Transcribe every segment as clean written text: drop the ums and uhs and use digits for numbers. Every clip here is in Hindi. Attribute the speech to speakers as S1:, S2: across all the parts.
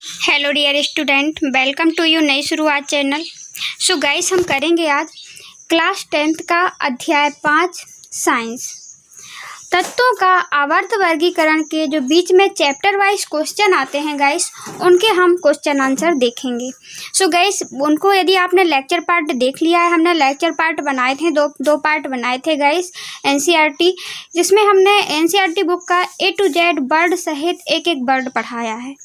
S1: Hello dear student, welcome to you Nai Shuruaat channel. So guys, हम करेंगे आज क्लास 10th का अध्याय 5 साइंस। तत्वों का आवर्त वर्गीकरण के जो बीच में चैप्टर वाइज क्वेश्चन आते हैं गाइस, उनके हम क्वेश्चन आंसर देखेंगे। सो गाइस, उनको यदि आपने लेक्चर पार्ट देख लिया है, हमने लेक्चर पार्ट बनाए थे, दो पार्ट बनाए थे गाइस एनसीईआरटी, जिसमें हमने एनसीईआरटी बुक का A to Z वर्ड सहित एक एक वर्ड पढ़ाया है।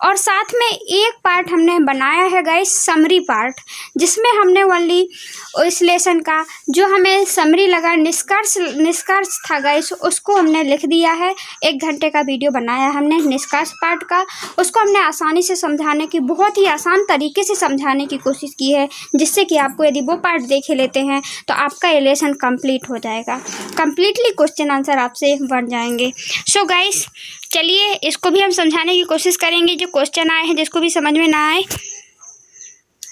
S1: और साथ में एक पार्ट हमने बनाया है गाइस समरी पार्ट, जिसमें हमने ओनली इस लेसन का जो हमें समरी लगा निष्कर्ष था गाइस, उसको हमने लिख दिया है। 1 घंटे का वीडियो बनाया हमने निष्कर्ष पार्ट का, उसको हमने आसानी से समझाने की, बहुत ही आसान तरीके से समझाने की कोशिश की है, जिससे कि आपको यदि वो पार्ट देख लेते हैं तो आपका ये लेसन कंप्लीट हो जाएगा, कंप्लीटली क्वेश्चन आंसर आपसे बन जाएंगे। सो गाइस, चलिए इसको भी हम समझाने की कोशिश करेंगे। जो क्वेश्चन आए हैं, जिसको भी समझ में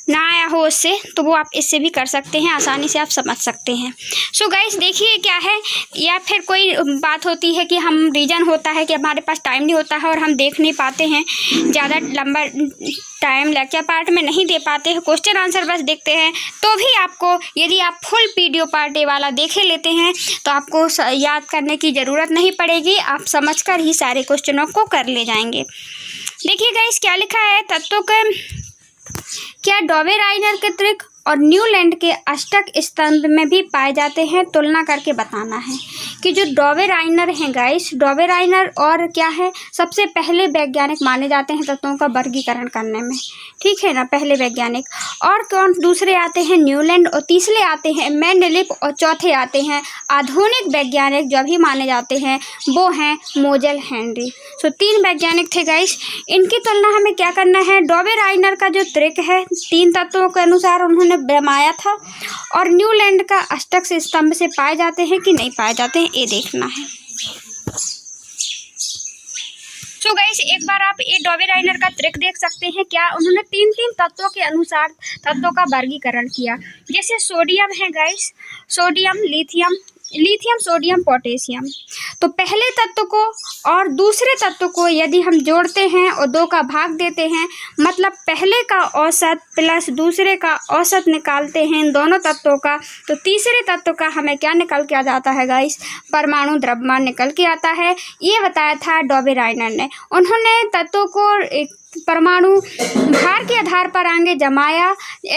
S1: ना आया हो उससे, तो वो आप इससे भी कर सकते हैं, आसानी से आप समझ सकते हैं। सो गाइस, देखिए क्या है, या फिर कोई बात होती है कि हम रीज़न होता है कि हमारे पास टाइम नहीं होता है और हम देख नहीं पाते हैं, ज़्यादा लंबा टाइम लेक्चर पार्ट में नहीं दे पाते हैं, क्वेश्चन आंसर बस देखते हैं, तो भी आपको यदि आप फुल वीडियो पार्ट वाला देखे लेते हैं तो आपको याद करने की ज़रूरत नहीं पड़ेगी, आप समझकर ही सारे क्वेश्चनों को कर ले जाएंगे। देखिए गाइस, क्या लिखा है, तत्वों के क्या डॉबेराइनर के त्रिक और न्यूलैंड के अष्टक स्तंभ में भी पाए जाते हैं, तुलना करके बताना है कि जो डॉबेराइनर हैं गाइस, डॉबेराइनर और क्या है, सबसे पहले वैज्ञानिक माने जाते हैं तत्वों का वर्गीकरण करने में, ठीक है ना, पहले वैज्ञानिक। और कौन दूसरे आते हैं न्यूलैंड, और तीसरे आते हैं मेंडलीफ, और चौथे आते हैं आधुनिक वैज्ञानिक जो अभी माने जाते हैं, वो हैं मोजेल हेनरी। सो 3 वैज्ञानिक थे गाइस, इनकी तुलना हमें क्या करना है, डॉबेराइनर का जो त्रिक है 3 तत्वों के अनुसार उन्होंने बनाया था, और न्यूलैंड का अष्टक स्तंभ से पाए जाते हैं कि नहीं पाए जाते हैं, ये देखना है। सो गाइस, एक बार आप ये डॉबेराइनर का ट्रिक देख सकते हैं। क्या उन्होंने 3 तत्वों के अनुसार तत्वों का वर्गीकरण किया। जैसे सोडियम है guys, sodium, lithium, sodium, potassium. तो पहले तत्व को और दूसरे तत्व को यदि हम जोड़ते हैं और 2 का भाग देते हैं, मतलब पहले का औसत प्लस दूसरे का औसत निकालते हैं इन दोनों तत्वों का, तो तीसरे तत्व का हमें क्या निकल के आ जाता है गाइस, परमाणु द्रव्यमान निकल के आता है। ये बताया था डॉबेराइनर ने। उन्होंने तत्वों को एक परमाणु भार के आधार पर आगे जमाया,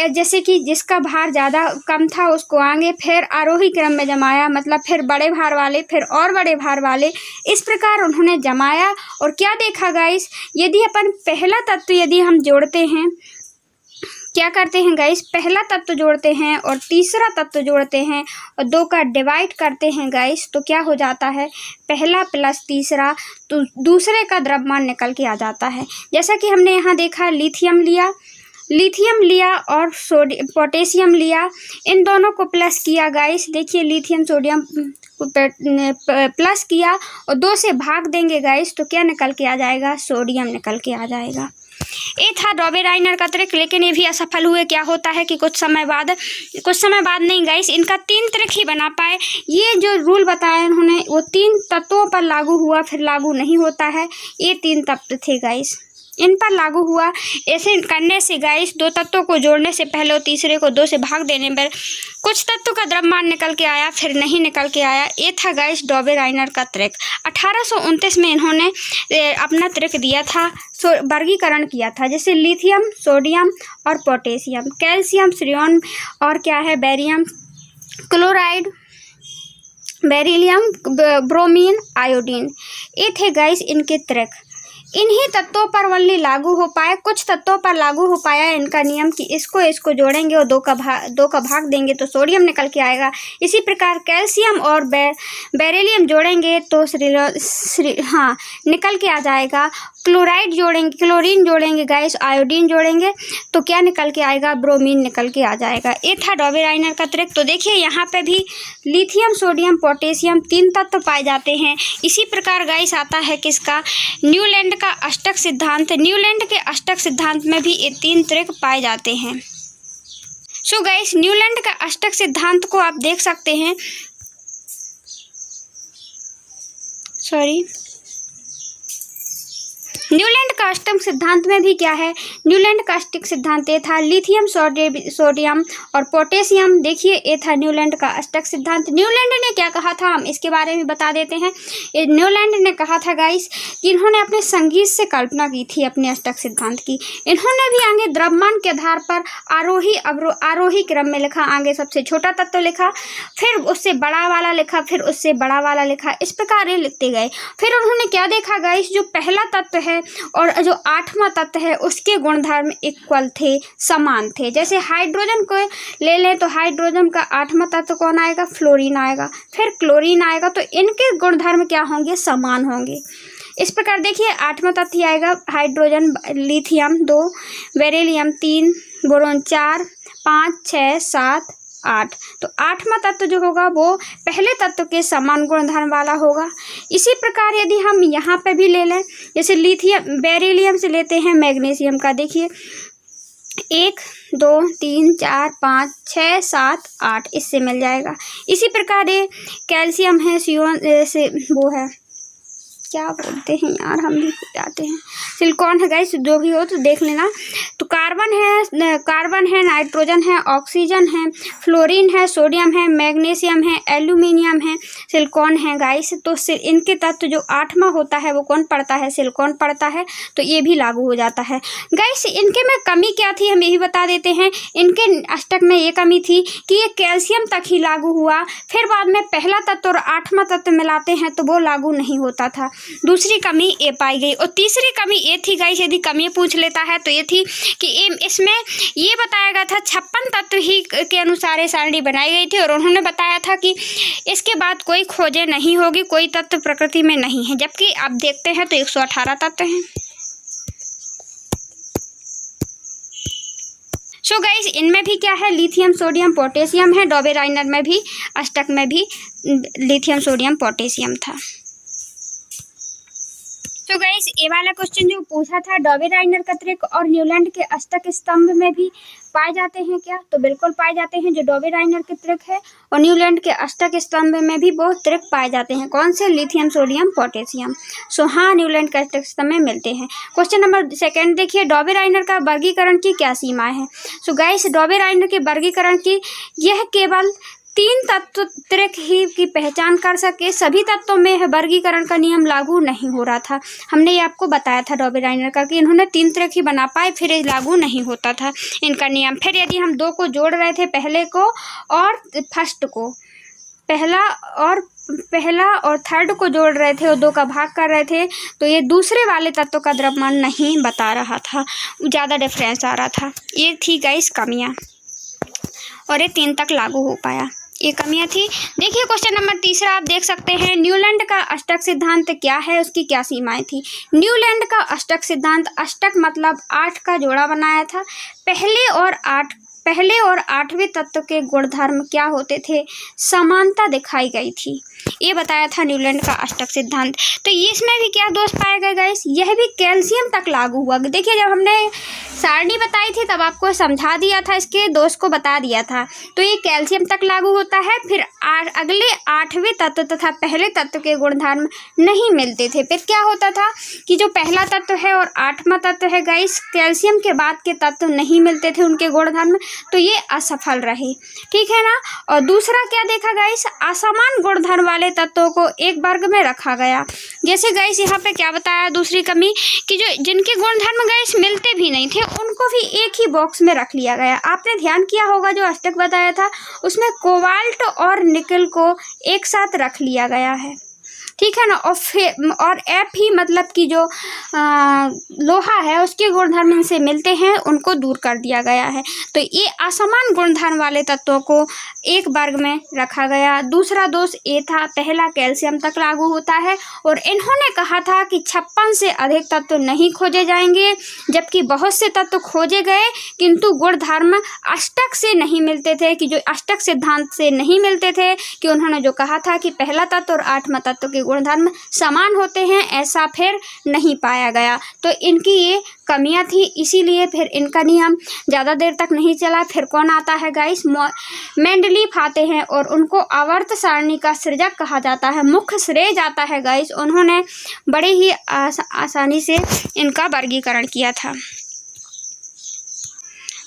S1: जैसे कि जिसका भार ज़्यादा कम था उसको आगे, फिर आरोही क्रम में जमाया, मतलब फिर बड़े भार वाले, फिर और बड़े भार वाले, इस प्रकार उन्होंने जमाया। और क्या देखा गाइस, यदि अपन पहला तत्व यदि हम जोड़ते हैं, क्या करते हैं गाइस, पहला तत्व जोड़ते हैं और तीसरा तत्व जोड़ते हैं और 2 का डिवाइड करते हैं गाइस, तो क्या हो जाता है, पहला प्लस तीसरा, तो दूसरे का द्रव्यमान निकल के आ जाता है। जैसा कि हमने यहाँ देखा, लिथियम लिया और पोटेशियम लिया, इन दोनों को प्लस किया गाइस। देखिए, लिथियम सोडियम प्लस किया और 2 से भाग देंगे गाइस, तो क्या निकल के आ जाएगा, सोडियम निकल के आ जाएगा। ये था डॉबेराइनर का त्रिक, लेकिन ये भी असफल हुए। क्या होता है कि कुछ समय बाद नहीं गाइस, इनका 3 त्रिक ही बना पाए। ये जो रूल बताया उन्होंने, वो 3 तत्वों पर लागू हुआ, फिर लागू नहीं होता है। ये 3 तत्व थे गाइस, इन पर लागू हुआ। ऐसे करने से गाइस, 2 तत्वों को जोड़ने से पहले और तीसरे को 2 से भाग देने पर कुछ तत्वों का द्रव्यमान निकल के आया, फिर नहीं निकल के आया। ये था गाइस डॉबेराइनर का त्रिक। 1829 में इन्होंने अपना त्रिक दिया था, वर्गीकरण किया था, जैसे लिथियम, सोडियम और पोटेशियम, कैल्शियम, फ्रियोन और क्या है, barium, chloride, beryllium, bromine, iodine. ये थे गाइस इनके त्रिक। इन्हीं तत्वों पर ओनली लागू हो पाए, कुछ तत्वों पर लागू हो पाया इनका नियम कि इसको जोड़ेंगे और 2 का भाग देंगे तो सोडियम निकल के आएगा। इसी प्रकार कैल्शियम और बेरिलियम जोड़ेंगे तो निकल के आ जाएगा। क्लोरीन जोड़ेंगे गाइस, आयोडीन जोड़ेंगे तो क्या निकल के आएगा, ब्रोमीन निकल के आ जाएगा। ये था डॉबेराइनर का त्रिक। तो देखिए, यहाँ पे भी लिथियम, सोडियम, पोटेशियम 3 तत्व पाए जाते हैं। इसी प्रकार गाइस आता है किसका, न्यूलैंड का अष्टक सिद्धांत। न्यूलैंड के अष्टक सिद्धांत में भी ये 3 त्रिक पाए जाते हैं। सो गाइस, न्यूलैंड का अष्टक सिद्धांत को आप देख सकते हैं, न्यूलैंड का अष्टक सिद्धांत में भी क्या है, न्यूलैंड का अष्टक सिद्धांत ये था लिथियम, सोडियम और पोटेशियम। देखिए ये था न्यूलैंड का अष्टक सिद्धांत। न्यूलैंड ने क्या कहा था हम इसके बारे में बता देते हैं। न्यूलैंड ने कहा था गाइस कि इन्होंने अपने संगीत से कल्पना की थी अपने अष्टक सिद्धांत की। इन्होंने भी आगे द्रव्यमान के आधार पर आरोही क्रम में लिखा। आगे सबसे छोटा तत्व लिखा, फिर उससे बड़ा वाला लिखा, फिर उससे बड़ा वाला लिखा, इस प्रकार ये लिखते गए। फिर उन्होंने क्या देखा गाइस, जो पहला तत्व है और जो आठवां तत्व है उसके गुणधर्म इक्वल थे, समान थे। जैसे हाइड्रोजन को ले लें तो हाइड्रोजन का आठवां तत्व कौन आएगा, फ्लोरीन आएगा, फिर क्लोरीन आएगा, तो इनके गुणधर्म क्या होंगे, समान होंगे। इस प्रकार देखिए आठवां तत्व आएगा हाइड्रोजन, लिथियम 2, बेरिलियम 3, बोरोन 4, 5, 6, 7, 8। तो आठवां तत्व जो होगा वो पहले तत्व के समान गुणधर्म वाला होगा। इसी प्रकार यदि हम यहाँ पे भी ले लें, जैसे लिथियम बेरिलियम से लेते हैं मैग्नीशियम का, देखिए 1, 2, 3, 4, 5, 6, 7, 8 इससे मिल जाएगा। इसी प्रकार ये कैल्शियम है, से वो है, क्या बोलते हैं यार, हम भी भूल जाते हैं, सिलिकॉन है गाइस, जो भी हो तो देख लेना। तो कार्बन है, नाइट्रोजन है, ऑक्सीजन है, फ्लोरीन है, सोडियम है, मैग्नीशियम है, एल्यूमिनियम है, सिलिकॉन है गाइस। तो इनके तत्व जो आठवां होता है वो कौन पड़ता है, सिलिकॉन पड़ता है। तो ये भी लागू हो जाता है गाइस। इनके में कमी क्या थी हम यही बता देते हैं। इनके अष्टक में ये कमी थी कि ये कैल्शियम तक ही लागू हुआ, फिर बाद में पहला तत्व और आठवां तत्व मिलाते हैं तो वो लागू नहीं होता था। दूसरी कमी ये पाई गई। और तीसरी कमी ये थी गाइस, यदि कमी पूछ लेता है तो ये थी कि इसमें ये बताया गया था 56 तत्व ही के अनुसार ये सारणी बनाई गई थी, और उन्होंने बताया था कि इसके बाद कोई खोजें नहीं होगी, कोई तत्व प्रकृति में नहीं है। जबकि आप देखते हैं तो 118 तत्व हैं। सो गाइस इनमें भी क्या है, लिथियम, सोडियम, पोटेशियम है। डॉबेराइनर में भी अष्टक में भी लिथियम, सोडियम, पोटेशियम था। तो गाइस ये वाला क्वेश्चन जो पूछा था, डॉबेराइनर का त्रिक और न्यूलैंड के अष्टक स्तंभ में भी पाए जाते हैं क्या, तो बिल्कुल पाए जाते हैं। जो डॉबेराइनर के त्रिक है और न्यूलैंड के अष्टक स्तंभ में भी वो त्रिक पाए जाते हैं। कौन से, लिथियम, सोडियम, पोटेशियम। सो हाँ, न्यूलैंड के अष्टक स्तंभ में मिलते हैं। क्वेश्चन नंबर 2 देखिए, डॉबेराइनर का वर्गीकरण की क्या सीमाएं हैं। सो गाइस डॉबेराइनर के वर्गीकरण की, यह केवल 3 तत्व त्रिक ही की पहचान कर सके, सभी तत्वों में वर्गीकरण का नियम लागू नहीं हो रहा था। हमने ये आपको बताया था डॉबेराइनर का कि इन्होंने 3 त्रिक ही बना पाए, फिर ये लागू नहीं होता था इनका नियम। फिर यदि हम 2 को जोड़ रहे थे, पहले को और फर्स्ट को, पहला और थर्ड को जोड़ रहे थे और 2 का भाग कर रहे थे, तो ये दूसरे वाले तत्व का द्रव्यमान नहीं बता रहा था, ज़्यादा डिफरेंस आ रहा था। ये थी गाइस कमियाँ, और ये 3 तक लागू हो पाया, ये कमियां थी। देखिए क्वेश्चन नंबर 3 आप देख सकते हैं, न्यूलैंड का अष्टक सिद्धांत क्या है, उसकी क्या सीमाएं थी। न्यूलैंड का अष्टक सिद्धांत, अष्टक मतलब 8 का जोड़ा बनाया था। पहले और 8वें तत्व के गुणधर्म क्या होते थे, समानता दिखाई गई थी, ये बताया था न्यूलैंड का अष्टक सिद्धांत। तो इसमें भी क्या दोष पाए गए गाइस, यह भी कैल्शियम तक लागू हुआ। देखिए जब हमने सारणी बताई थी तब आपको समझा दिया था, इसके दोष को बता दिया था। तो ये कैल्शियम तक लागू होता है। फिर अगले 8वें तत्व तथा पहले तत्व के गुणधर्म नहीं मिलते थे। फिर क्या होता था कि जो पहला तत्व है और 8वां तत्व है गाइस, कैल्शियम के बाद के तत्व नहीं मिलते थे उनके गुणधर्म, तो ये असफल रहे, ठीक है ना। और दूसरा क्या देखा गाइस, असमान गुणधर्म वाले तत्वों को एक वर्ग में रखा गया। जैसे गाइस यहाँ पे क्या बताया, दूसरी कमी कि जो जिनके गुणधर्म गाइस मिलते भी नहीं थे उनको भी एक ही बॉक्स में रख लिया गया। आपने ध्यान किया होगा जो अष्टक बताया था उसमें कोबाल्ट और निकल को एक साथ रख लिया गया है, ठीक है ना। और एफ ही मतलब कि जो लोहा है उसके गुणधर्म इनसे मिलते हैं, उनको दूर कर दिया गया है। तो ये असमान गुणधर्म वाले तत्वों को एक वर्ग में रखा गया। दूसरा दोष ये था, पहला कैल्शियम तक लागू होता है, और इन्होंने कहा था कि 56 से अधिक तत्व नहीं खोजे जाएंगे, जबकि बहुत से तत्व खोजे गए किंतु गुणधर्म अष्टक से नहीं मिलते थे, कि जो अष्टक सिद्धांत से नहीं मिलते थे। कि उन्होंने जो कहा था कि पहला तत्व और 8वां तत्व के गुणधर्म समान होते हैं ऐसा फिर नहीं पाया गया। तो इनकी ये कमियां थी, इसीलिए फिर इनका नियम ज़्यादा देर तक नहीं चला। फिर कौन आता है गाइस, मेंडलीफ आते हैं और उनको आवर्त सारणी का सृजक कहा जाता है, मुख्य श्रेय जाता है गाइस। उन्होंने बड़े ही आसानी से इनका वर्गीकरण किया था।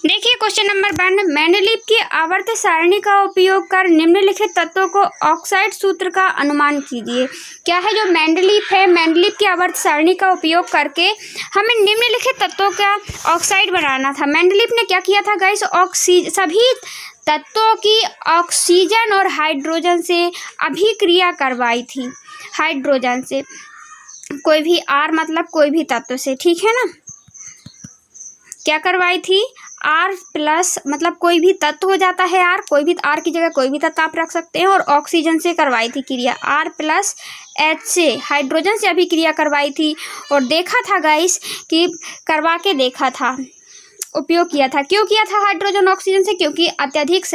S1: देखिए क्वेश्चन नंबर 1, मेंडलीफ की आवर्त सारणी का उपयोग कर निम्नलिखित तत्वों को ऑक्साइड सूत्र का अनुमान कीजिए। क्या है जो मेंडलीफ है, मेंडलीफ की आवर्त सारणी का उपयोग करके हमें निम्नलिखित तत्वों का ऑक्साइड बनाना था। मेंडलीफ ने क्या किया था गाइस, सभी तत्वों की ऑक्सीजन और हाइड्रोजन से अभिक्रिया करवाई थी। हाइड्रोजन से कोई भी R मतलब कोई भी तत्व से, ठीक है ना, क्या करवाई थी, R प्लस मतलब कोई भी तत्व हो जाता है R, कोई भी R की जगह कोई भी तत्व आप रख सकते हैं, और ऑक्सीजन से करवाई थी क्रिया, R प्लस H से हाइड्रोजन से अभिक्रिया करवाई थी। और देखा था गाइस कि करवा के देखा था, उपयोग किया था। क्यों किया था हाइड्रोजन ऑक्सीजन से, क्योंकि अत्यधिक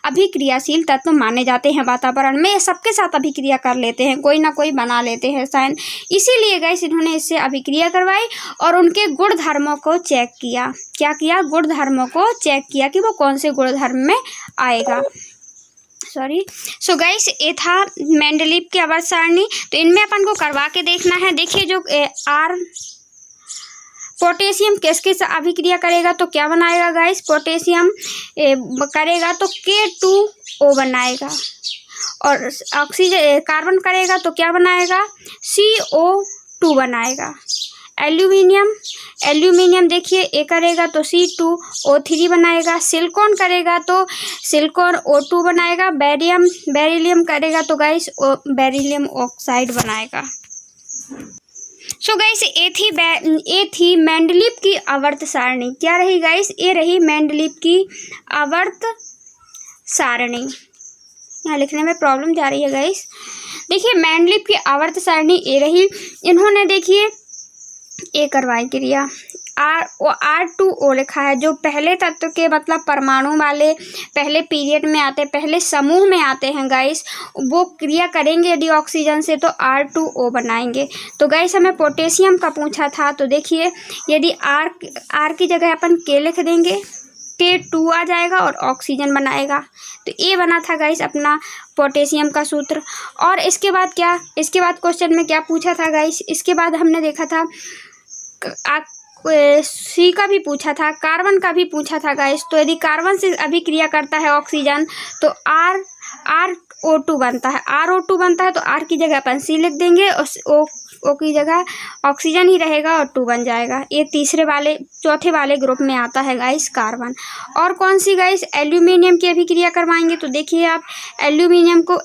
S1: अभिक्रियाशील तत्व माने जाते हैं वातावरण में, सबके साथ अभिक्रिया कर लेते हैं, कोई ना कोई बना लेते हैं साइन, इसीलिए गाइस इन्होंने इससे अभिक्रिया करवाई और उनके गुणधर्मों को चेक किया। क्या किया, गुणधर्मों को चेक किया कि वो कौन से गुणधर्म में आएगा। सो गाइस ये था मेंडलीफ की आवर्त सारणी। तो इनमें अपन को करवा के देखना है। देखिए जो R पोटेशियम किसके साथ अभिक्रिया करेगा तो क्या बनाएगा गाइस, पोटेशियम करेगा तो K2O बनाएगा, और ऑक्सीजन कार्बन करेगा तो क्या बनाएगा, CO2 बनाएगा। एल्यूमिनियम देखिए ए करेगा तो C2O3 बनाएगा। सिलिकॉन करेगा तो सिलिकॉन O2 बनाएगा। बेरिलियम करेगा तो गाइस बेरिलियम ऑक्साइड बनाएगा। सो गाइस ये थी मेंडलीफ की आवर्त सारणी। क्या रही गाइस, ये रही मेंडलीफ की आवर्त सारणी। यहाँ लिखने में प्रॉब्लम जा रही है गाइस। देखिए मेंडलीफ की आवर्त सारणी ये रही। इन्होंने देखिए ए करवाई क्रिया, R2O लिखा है, जो पहले तत्व के मतलब परमाणु वाले पहले पीरियड में आते, पहले समूह में आते हैं गाइस, वो क्रिया करेंगे यदि ऑक्सीजन से तो R2O बनाएंगे। तो गाइस हमें पोटेशियम का पूछा था, तो देखिए यदि R की जगह अपन K लिख देंगे, K2 आ जाएगा और ऑक्सीजन बनाएगा। तो ये बना था गाइस अपना पोटेशियम का सूत्र। और इसके बाद क्या, इसके बाद क्वेश्चन में क्या पूछा था गाइस, इसके बाद हमने देखा था C का भी पूछा था, कार्बन का भी पूछा था गाइस। तो यदि कार्बन से अभिक्रिया करता है ऑक्सीजन तो RO2 बनता है, RO2 बनता है तो R की जगह अपन C लिख देंगे और O की जगह ऑक्सीजन ही रहेगा और 2 बन जाएगा। ये चौथे वाले ग्रुप में आता है गाइस कार्बन। और कौन सी गाइस, एल्यूमिनियम की अभिक्रिया करवाएंगे। तो देखिए आप एल्यूमिनियम को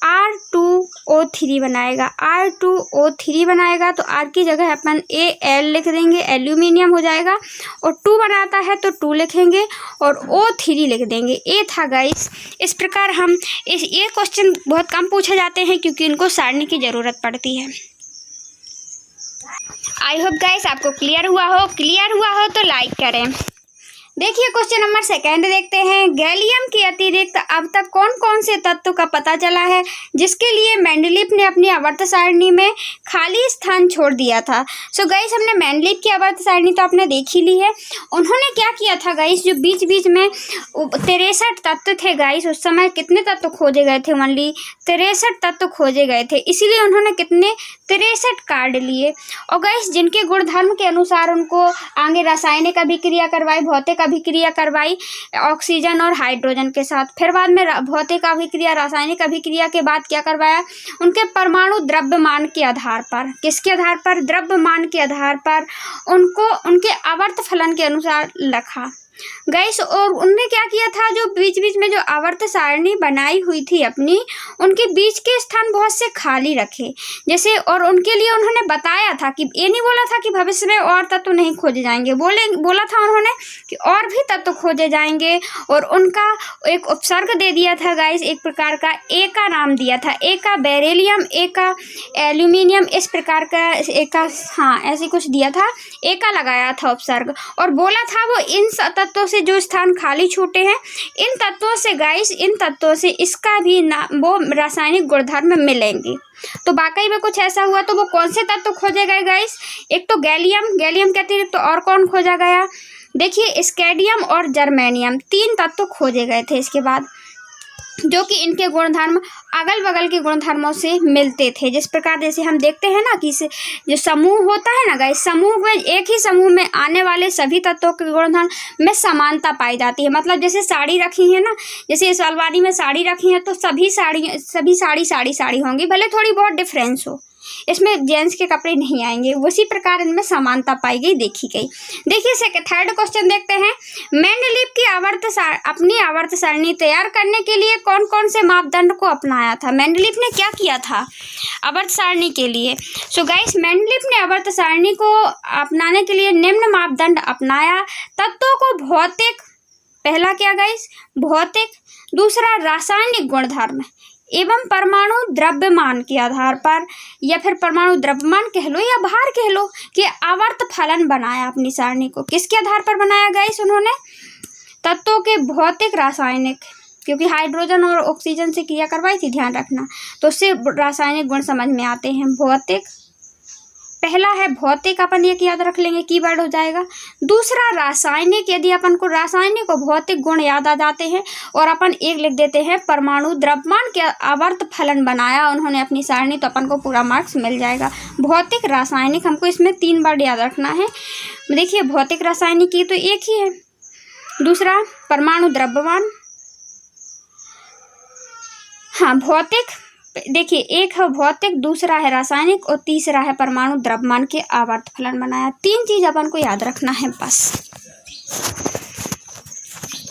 S1: R2O3 बनाएगा, R2O3 बनाएगा तो R की जगह अपन Al लिख देंगे, एल्यूमिनियम हो जाएगा। और 2 बनाता है तो 2 लिखेंगे और O3 लिख देंगे। ये था गाइस। इस प्रकार हम ये क्वेश्चन बहुत कम पूछे जाते हैं क्योंकि इनको सारणी की ज़रूरत पड़ती है। आई होप गाइस आपको क्लियर हुआ हो तो लाइक करें। देखिए क्वेश्चन नंबर 2 देखते हैं। गैलियम के अतिरिक्त अब तक कौन कौन से तत्व का पता चला है जिसके लिए मेंडलीफ ने अपनी आवर्त सारणी में खाली स्थान छोड़ दिया था। सो गाइस हमने मेंडलीफ की आवर्त सारणी तो आपने देख ही ली है। उन्होंने क्या किया था गाइस, जो बीच बीच में 63 तत्व थे गाइस, उस समय कितने तत्व खोजे गए थे, ओनली 63 तत्व खोजे गए थे, इसीलिए उन्होंने कितने 63 कार्ड लिए। और गाइस जिनके गुणधर्म के अनुसार उनको आगे रासायनिक अभिक्रिया करवाई, भौतिक अभिक्रिया करवाई ऑक्सीजन और हाइड्रोजन के साथ, फिर बाद में भौतिक अभिक्रिया रासायनिक अभिक्रिया के बाद क्या करवाया, उनके परमाणु द्रव्यमान के आधार पर, किसके आधार पर, द्रव्यमान के आधार पर उनको उनके आवर्त फलन के अनुसार रखा गाइस। और उनने क्या किया था, जो बीच बीच में जो आवर्त सारणी बनाई हुई थी अपनी, उनके बीच के स्थान बहुत से खाली रखे जैसे। और उनके लिए उन्होंने बताया था कि ये नहीं बोला था कि भविष्य में और तत्व नहीं खोजे जाएंगे, बोला था उन्होंने कि और भी तत्व खोजे जाएंगे। और उनका एक उपसर्ग दे दिया था गाइस, एक प्रकार का ए का नाम दिया था, ए का बेरिलियम, ए का एल्यूमिनियम, इस प्रकार का ए का, हाँ ऐसे कुछ दिया था, ए का लगाया था उपसर्ग। और बोला था वो इन तत्वों से जो स्थान खाली छूटे हैं, इन तत्वों से गाइस, इन तत्वों से इसका भी वो रासायनिक गुणधर्म मिलेंगे। तो वाकई में कुछ ऐसा हुआ। तो वो कौन से तत्व खोजे गए गाइस? एक तो गैलियम के अतिरिक्त तो और कौन खोजा गया? देखिए स्कैंडियम और जर्मेनियम, 3 तत्व खोजे गए थे इसके बाद, जो कि इनके गुणधर्म अगल बगल के गुणधर्मों से मिलते थे। जिस प्रकार जैसे हम देखते हैं ना कि जो समूह होता है ना गाइस, समूह में एक ही समूह में आने वाले सभी तत्वों के गुणधर्म में समानता पाई जाती है। मतलब जैसे साड़ी रखी है ना, जैसे इस अलमारी में साड़ी रखी है तो सभी साड़ी होंगी, भले थोड़ी बहुत डिफरेंस हो, इसमें जेंट्स के कपड़े नहीं आएंगे। उसी प्रकार इनमें समानता पाई गई, देखी गई। देखिए थर्ड क्वेश्चन देखते हैं। मेंडलीव की अपनी आवर्त सारणी तैयार करने के लिए कौन कौन से मापदंड को अपनाया था? मेंडलीव ने क्या किया था आवर्त सारणी के लिए? सो गाइस, मेंडलीव ने आवर्त सारणी को अपनाने के लिए निम्न मापदंड अपनाया। तत्वों को भौतिक, पहला क्या गाइस? भौतिक, दूसरा रासायनिक गुणधर्म एवं परमाणु द्रव्यमान के आधार पर, या फिर परमाणु द्रव्यमान कह लो या भार कह लो, कि आवर्त फलन बनाया अपनी सारणी को। किसके आधार पर बनाया गाइस उन्होंने? तत्वों के भौतिक, रासायनिक, क्योंकि हाइड्रोजन और ऑक्सीजन से क्रिया करवाई थी, ध्यान रखना, तो उससे रासायनिक गुण समझ में आते हैं। भौतिक, पहला है भौतिक, अपन एक याद रख लेंगे, कीवर्ड हो जाएगा। दूसरा रासायनिक, यदि अपन को रासायनिक और भौतिक गुण याद आ जाते हैं, और अपन एक लिख देते हैं परमाणु द्रव्यमान के आवर्त फलन बनाया उन्होंने अपनी सारणी, तो अपन को पूरा मार्क्स मिल जाएगा। भौतिक, रासायनिक, हमको इसमें 3 वर्ड याद रखना है। देखिए भौतिक रासायनिक की तो एक ही है, दूसरा परमाणु द्रव्यमान, हाँ भौतिक, देखिए एक है भौतिक, दूसरा है रासायनिक और तीसरा है परमाणु द्रव्यमान के आवर्त फलन बनाया। 3 चीज अपन को याद रखना है बस।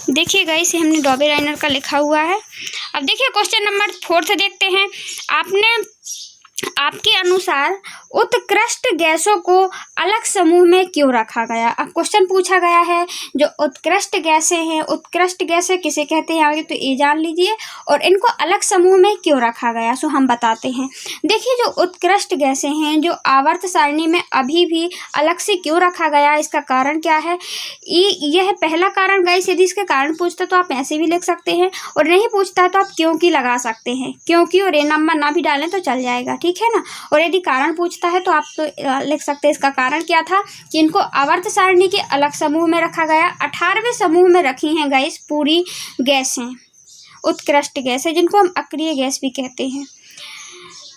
S1: देखिए गाइस, हमने डॉबे राइनर का लिखा हुआ है। अब देखिए क्वेश्चन नंबर 4 देखते हैं। आपके अनुसार उत्कृष्ट गैसों को अलग समूह में क्यों रखा गया? अब क्वेश्चन पूछा गया है जो उत्कृष्ट गैसें हैं, उत्कृष्ट गैसें किसे कहते हैं आगे तो ये जान लीजिए, और इनको अलग समूह में क्यों रखा गया सो हम बताते हैं। देखिए जो उत्कृष्ट गैसें हैं जो आवर्त सारणी में अभी भी अलग से क्यों रखा गया, इसका कारण क्या है? यह पहला कारण गाइस, यदि इसके कारण पूछता तो आप ऐसे भी लिख सकते हैं, और नहीं पूछता तो आप क्योंकि लगा सकते हैं, क्योंकि और ये नंबर ना भी डालें तो चल जाएगा, ठीक है ना। और यदि कारण पूछता है तो आप तो लिख सकते हैं इसका कारण क्या था कि इनको आवर्त सारणी के अलग समूह में रखा गया। 18वें समूह में रखी हैं गाइस पूरी गैसें, उत्कृष्ट गैसें, जिनको हम अक्रिय गैस भी कहते हैं।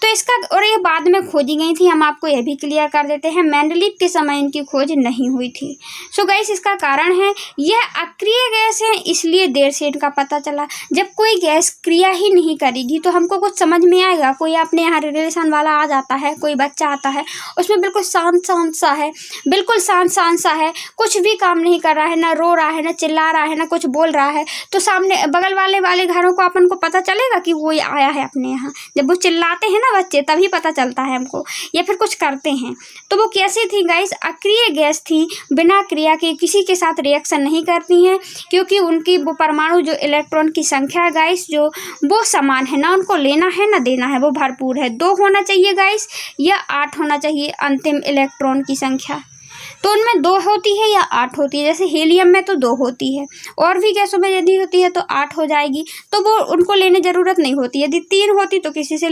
S1: तो इसका, और ये बाद में खोजी गई थी, हम आपको यह भी क्लियर कर देते हैं, मेंडलीव के समय इनकी खोज नहीं हुई थी। सो गाइस इसका कारण है यह अक्रिय गैस है, इसलिए देर से इनका पता चला। जब कोई गैस क्रिया ही नहीं करेगी तो हमको कुछ समझ में आएगा? कोई अपने यहाँ रिलेशन वाला आ जाता है, कोई बच्चा आता है, उसमें बिल्कुल शांत शांत सा है, बिल्कुल शांत शांत सा है, कुछ भी काम नहीं कर रहा है, ना रो रहा है, ना चिल्ला रहा है, ना कुछ बोल रहा है, तो सामने बगल वाले घरों को अपन को पता चलेगा कि वो आया है अपने यहाँ। जब वो चिल्लाते हैं ना बच्चे, तभी पता चलता है हमको, या फिर कुछ करते हैं। तो वो कैसी थी गाइस? अक्रिय गैस थी, बिना क्रिया के किसी के साथ रिएक्शन नहीं करती हैं, क्योंकि उनकी वो परमाणु जो इलेक्ट्रॉन की संख्या है गाइस, जो वो समान है, ना उनको लेना है ना देना है, वो भरपूर है। 2 होना चाहिए गाइस या 8 होना चाहिए अंतिम इलेक्ट्रॉन की संख्या। तो उनमें 2 होती है या 8 होती है, जैसे हीलियम में तो 2 होती है, और भी गैसों में यदि होती है तो 8 हो जाएगी, तो वो उनको लेने ज़रूरत नहीं होती। यदि 3 होती तो किसी से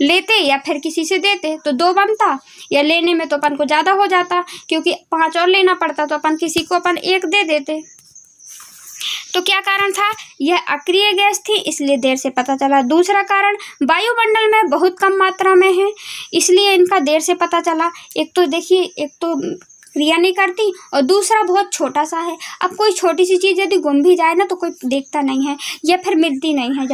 S1: लेते या फिर किसी से देते तो 2 बनता, या लेने में तो अपन को ज़्यादा हो जाता, क्योंकि 5 और लेना पड़ता, तो अपन किसी को अपन 1 दे देते। तो क्या कारण था? यह अक्रिय गैस थी, इसलिए देर से पता चला। दूसरा कारण, वायुमंडल में बहुत कम मात्रा में है, इसलिए इनका देर से पता चला। एक तो देखिए, एक तो क्रिया नहीं करती, और दूसरा बहुत छोटा सा है। अब कोई छोटी सी चीज़ यदि गुम भी जाए ना तो कोई देखता नहीं है, या फिर मिलती नहीं है,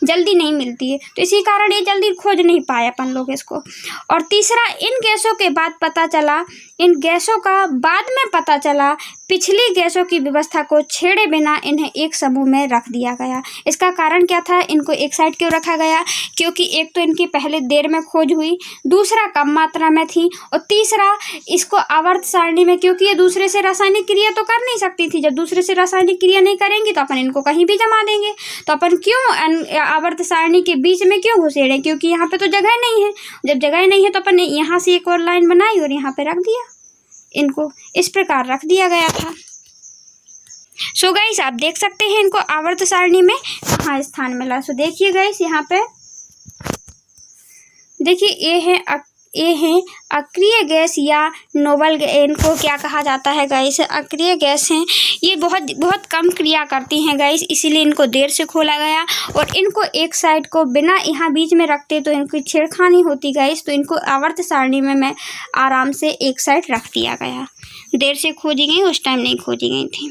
S1: जल्दी नहीं मिलती है, तो इसी कारण ये जल्दी खोज नहीं पाए अपन लोग इसको। और तीसरा, इन गैसों के बाद पता चला, इन गैसों का बाद में पता चला, पिछली गैसों की व्यवस्था को छेड़े बिना इन्हें एक समूह में रख दिया गया। इसका कारण क्या था? इनको एक साइड क्यों रखा गया? क्योंकि एक तो इनकी पहले देर में खोज हुई, दूसरा कम मात्रा में थी, और तीसरा इसको आवर्त सारणी में, क्योंकि ये दूसरे से रासायनिक क्रिया तो कर नहीं सकती थी। जब दूसरे से रासायनिक क्रिया नहीं करेंगी तो अपन इनको कहीं भी जमा देंगे, तो अपन क्यों आवर्त सारणी के बीच में क्यों घुसेड़े? क्योंकि यहाँ पे तो जगह नहीं है। जब जगह नहीं है तो अपन ने यहाँ से एक और लाइन बनाई और यहाँ पे रख दिया, इनको इस प्रकार रख दिया गया था। सो गाइस आप देख सकते हैं इनको आवर्त सारणी में कहाँ स्थान मिला। सो देखिए गाइस यहाँ पे देखिए ये है अक्रिय गैस या नोबल गैस। इनको क्या कहा जाता है गाइस, अक्रिय गैस हैं। ये बहुत कम क्रिया करती हैं गाइस, इसीलिए इनको देर से खोला गया। और इनको एक साइड को बिना यहाँ बीच में रखते तो इनकी छेड़खानी होती गाइस, तो इनको आवर्त सारणी में मैं आराम से एक साइड रख दिया गया। देर से खोजी गई, उस टाइम नहीं खोजी गई थी।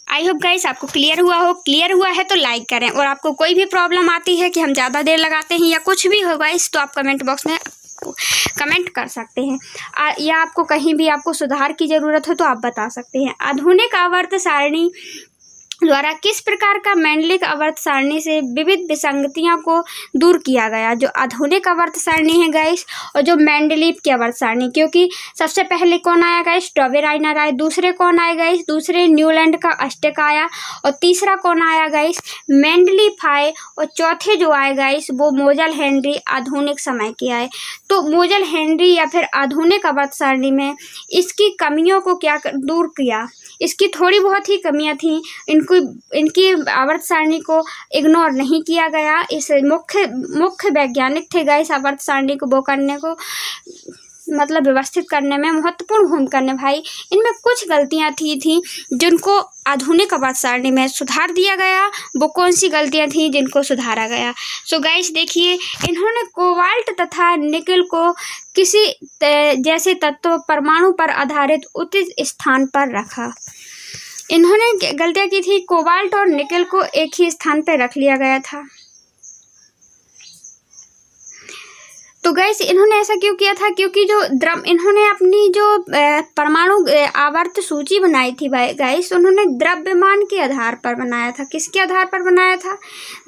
S1: आई होप गाइस आपको क्लियर हुआ हो। क्लियर हुआ है तो लाइक करें, और आपको कोई भी प्रॉब्लम आती है कि हम ज़्यादा देर लगाते हैं या कुछ भी हो गाइस, तो आप कमेंट बॉक्स में कमेंट कर सकते हैं। या आपको कहीं भी आपको सुधार की ज़रूरत हो तो आप बता सकते हैं। आधुनिक आवर्त सारणी द्वारा किस प्रकार का मैंडलिक आवर्त सारणी से विविध विसंगतियों को दूर किया गया। जो आधुनिक आवर्त सारणी है गाइस और जो मेंडलीव की आवर्त सारणी, क्योंकि सबसे पहले कौन आया गाइस, डॉवे राइनर आए, दूसरे कौन आए गाइस, दूसरे न्यूलैंड का अष्टक आया, और तीसरा कौन आया गाइस, मेंडलीफ आए, और चौथे जो आए गाइस वो मोजल हेनरी आधुनिक समय के आए। तो मोजल हेनरी या फिर आधुनिक आवर्त सारणी में इसकी कमियों को क्या दूर किया, इसकी थोड़ी बहुत ही कमियां थी, इनकी आवर्त सारणी को इग्नोर नहीं किया गया। इस मुख्य वैज्ञानिक थे गाइस आवर्त सारणी को वो करने को मतलब व्यवस्थित करने में महत्वपूर्ण भूमिका निभाई। इनमें कुछ गलतियां थी जिनको आधुनिक आवर्त सारणी में सुधार दिया गया। वो कौन सी गलतियां थी जिनको सुधारा गया। सो गाइस देखिए, इन्होंने कोबाल्ट तथा निकेल को किसी जैसे तत्व परमाणु पर आधारित उचित स्थान पर रखा। इन्होंने गलतियां की थी, कोबाल्ट और निकेल को एक ही स्थान पर रख लिया गया था। तो गैस इन्होंने ऐसा क्यों किया था, क्योंकि जो इन्होंने अपनी जो परमाणु आवर्त सूची बनाई थी गैस, उन्होंने द्रव्यमान के आधार पर बनाया था। किसके आधार पर बनाया था,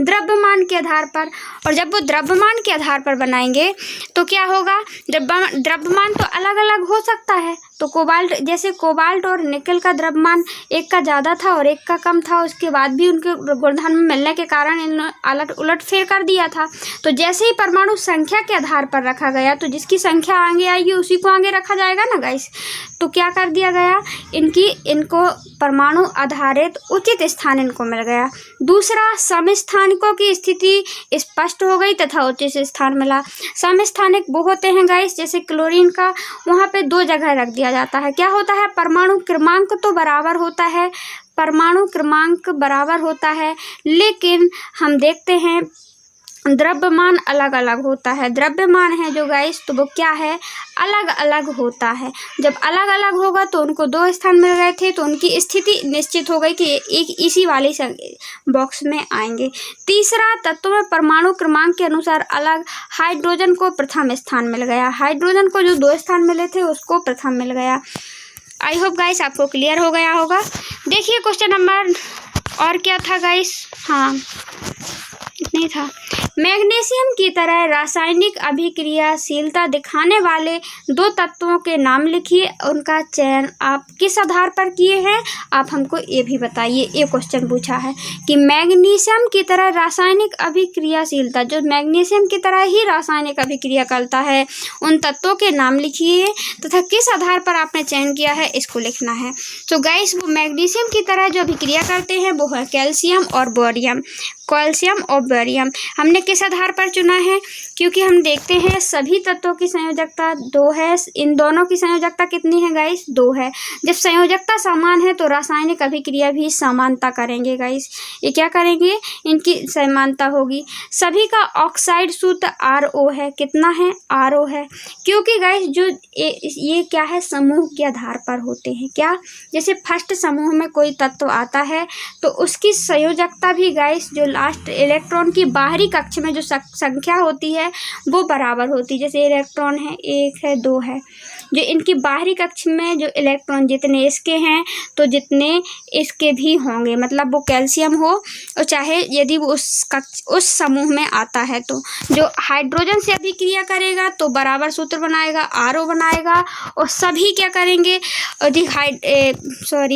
S1: द्रव्यमान के आधार पर। और जब वो द्रव्यमान के आधार पर बनाएंगे तो क्या होगा, द्रव्यमान तो अलग अलग हो सकता है। तो जैसे कोबाल्ट और निकेल का द्रव्यमान एक का ज़्यादा था और एक का कम था, उसके बाद भी उनके गुणधर्म मिलने के कारण इन्होंने उलट फेर कर दिया था। तो जैसे ही परमाणु संख्या के आधार पर रखा गया, तो जिसकी संख्या आगे आएगी उसी को आगे रखा जाएगा ना गाइस। तो क्या कर दिया गया, इनको परमाणु आधारित उचित स्थान इनको मिल गया। दूसरा, समस्थानिकों की स्थिति स्पष्ट हो गई तथा उचित स्थान मिला। समस्थानिक वो होते हैं गाइस, जैसे क्लोरीन का, वहाँ पे 2 जगह रख दिया जाता है। क्या होता है, परमाणु क्रमांक तो बराबर होता है, परमाणु क्रमांक बराबर होता है, लेकिन हम देखते हैं द्रव्यमान अलग अलग होता है। द्रव्यमान है जो गाइस, तो वो क्या है, अलग अलग होता है। जब अलग अलग होगा तो उनको 2 स्थान मिल गए थे, तो उनकी स्थिति निश्चित हो गई कि एक इसी वाले बॉक्स में आएंगे। तीसरा, तत्व में परमाणु क्रमांक के अनुसार अलग, हाइड्रोजन को प्रथम स्थान मिल गया। हाइड्रोजन को जो 2 स्थान मिले थे उसको प्रथम मिल गया। आई होप गाइस आपको क्लियर हो गया होगा। देखिए क्वेश्चन नंबर और क्या था गाइस, हाँ नहीं था। मैग्नीशियम की तरह रासायनिक अभिक्रियाशीलता दिखाने वाले 2 तत्वों के नाम लिखिए। उनका चयन आप किस आधार पर किए हैं, आप हमको ये भी बताइए। ये क्वेश्चन पूछा है कि मैग्नीशियम की तरह रासायनिक अभिक्रियाशीलता, जो मैग्नीशियम की तरह ही रासायनिक अभिक्रिया करता है, उन तत्वों के नाम लिखिए तथा किस आधार पर आपने चयन किया है, इसको लिखना है। तो गाइस वो मैग्नीशियम की तरह जो अभिक्रिया करते हैं वो है कैल्शियम और बोरियम। कैल्शियम और बोरियम हमने किस आधार पर चुना है, क्योंकि हम देखते हैं सभी तत्वों की संयोजकता 2 है। इन दोनों की संयोजकता कितनी है गाइस, 2 है। जब संयोजकता समान है तो रासायनिक अभिक्रिया भी समानता करेंगे गाइस। ये क्या करेंगे, इनकी समानता होगी। सभी का ऑक्साइड सूत्र RO है। कितना है, RO है। क्योंकि गाइस जो ये क्या है, समूह के आधार पर होते हैं। क्या, जैसे फर्स्ट समूह में कोई तत्व आता है तो उसकी संयोजकता भी गाइस जो लास्ट इलेक्ट्रॉन की बाहरी कक्ष में जो संख्या होती है वो बराबर होती है। जैसे इलेक्ट्रॉन है 1 है 2 है, जो इनकी बाहरी कक्ष में जो इलेक्ट्रॉन जितने इसके हैं तो जितने इसके भी होंगे। मतलब वो कैल्शियम हो और चाहे यदि वो उस समूह में आता है, तो जो हाइड्रोजन से अभिक्रिया करेगा तो बराबर सूत्र बनाएगा, RO बनाएगा। और सभी क्या करेंगे,